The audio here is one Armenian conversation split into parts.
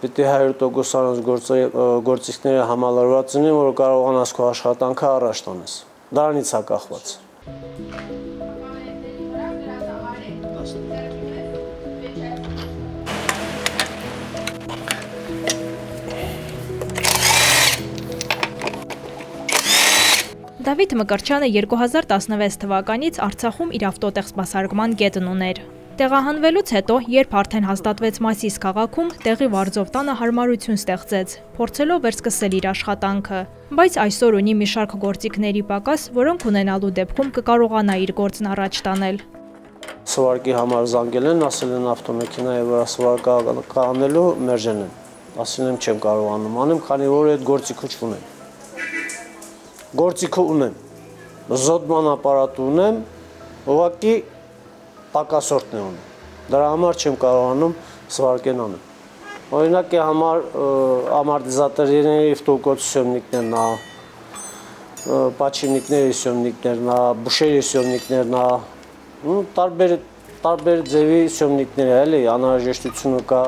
Պիտի 100% գործիքները համալրված լինեն, որ կարողանաս քո աշխատանքը առաջ տանես։ Դրանից է կախված։ Դավիթ Մկրտչյանը 2016 թվականից Արցախում իր ավտոտեղ սպասարկման կետն ուներ։ Տեղահանվելուց հետո, երբ արդեն հաստատվեց Մասիս քաղաքում, տեղի վարձով տանը հարմարություն ստեղծեց, փորձելով վերսկսել իր աշխատանքը, բայց այսօր ունի մի շարք գործիքների պակաս, որոնք ունենալու դեպքում կկարողանա իր գործն առաջ տանել։ Սվարկի համար զանգել են, ասել են ավտոմեքենայի վրա սվարկը անելու մերժել են։ Ասել եմ չեմ կարողանում անեմ, քանի որ այդ գործիքը չունեմ։ Գործիքը ունեմ, զոդման ապարատ ունեմ, ուղղակի պակասորտն է ունեմ, դրա համար չեմ կարողանում սվարկեն անեմ։ Օրինակի համար ամարտիզատորների վտուկոտ սյոմնիկներն է, պաչինիկների սյոմնիկներն է, բուշերի սյոմնիկներն է, տարբեր ձևի սյոմնիկներ է, էլի, անհրաժեշտությունը կա։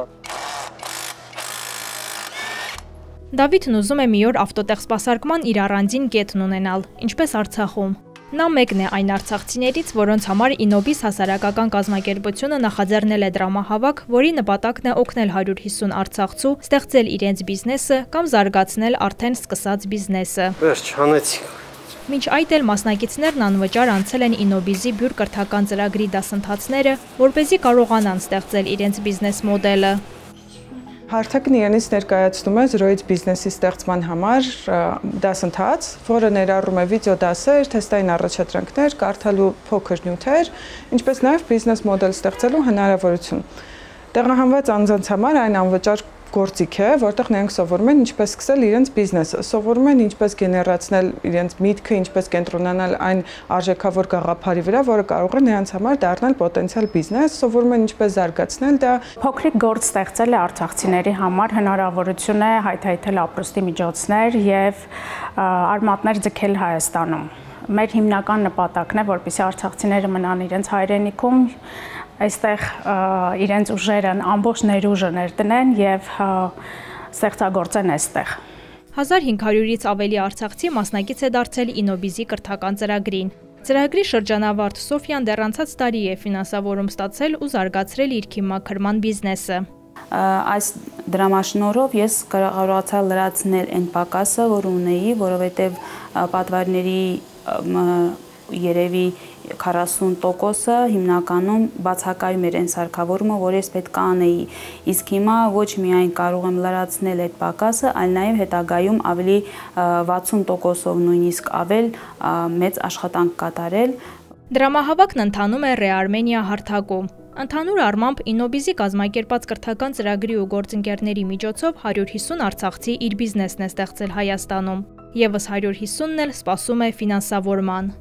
Դավիթն ուզում է մի օր ավտոտեղ սպասարկման իր առանձին կետն ունենալ, ինչպես Արցախում։ Նա մեկն է այն արցախցիներից, որոնց համար Ինոբիս հասարակական կազմակերպությունը նախաձեռնել է դրամահավաք, որի նպատակն է օգնել 150 արցախցու ստեղծել իրենց բիզնեսը կամ զարգացնել արդեն սկսած բիզնեսը։ Վերջ, հանեցիք։ Մինչ այդ էլ մասնակիցներն անվճար անցել են Ինոբիզի բյուր կրթական ծրագրի դասընթացները, որպեսզի կարողանան ստեղծել իրենց բիզնես մոդելը։ Հարթակն իրենից ներկայացնում է զրոյից բիզնեսի ստեղծման համար դասընթաց, որը ներառում է վիդեո դասեր, թեստային առաջադրանքներ, կարդալու փոքր նյութեր, ինչպես նաև բիզնես մոդել ստեղծելու հնարավորություն։ Տեղահանված անձանց համար այն անվճար գործիք է, որտեղ նրանք սովորում են ինչպես սկսել իրենց բիզնեսը, սովորում են ինչպես գեներացնել իրենց միտքը, ինչպես կենտրոնանալ այն արժեքավոր գաղափարի վրա, որը կարող է նրանց համար դառնալ պոտենցիալ բիզնես, սովորում են ինչպես զարգացնել դա։ Փոքրիկ գործ ստեղծել է արցախցիների համար հնարավորություն է հայթայթել ապրուստի միջոցներ եւ արմատներ ձգել Հայաստանում։ Մեր հիմնական նպատակն է, որպեսզի արցախցիները մնան իրենց հայրենիքում, այստեղ իրենց ուժերն ամբողջ ներուժը ներդնեն եւ ստեղծագործեն այստեղ։ 1500-ից ավելի արցախցի մասնակից է դարձել Ինոբիզի կրթական ծրագրին։ Ծրագրի շրջանավարտ Սոֆյան դեռ անցած տարի է ֆինանսավորում ստացել ու զարգացրել իր քիմաքրման բիզնեսը։ Այս դրամաշնորհով ես կարողացա լրացնել այն պակասը, որ ունեի, որովհետև պատվարների երևի 40%-ը հիմնականում բացակայում էր այն սարքավորումը, որ ես պետք է անեի, իսկ հիմա ոչ միայն կարող եմ լրացնել այդ պակասը, այլ նաև հետագայում ավելի 60%-ով նույնիսկ ավել մեծ աշխատանք կատարել։ Դրամահավաքն ընթանում է Ռեարմենիա հարթակում։ Ընդհանուր առմամբ Ինոբիզի կազմակերպած կրթական ծրագրի ու գործընկերների միջոցով 150 արցախցի իր բիզնեսն է ստեղծել Հայաստանում, եւս 150-ն էլ սպասում է ֆինանսավորման։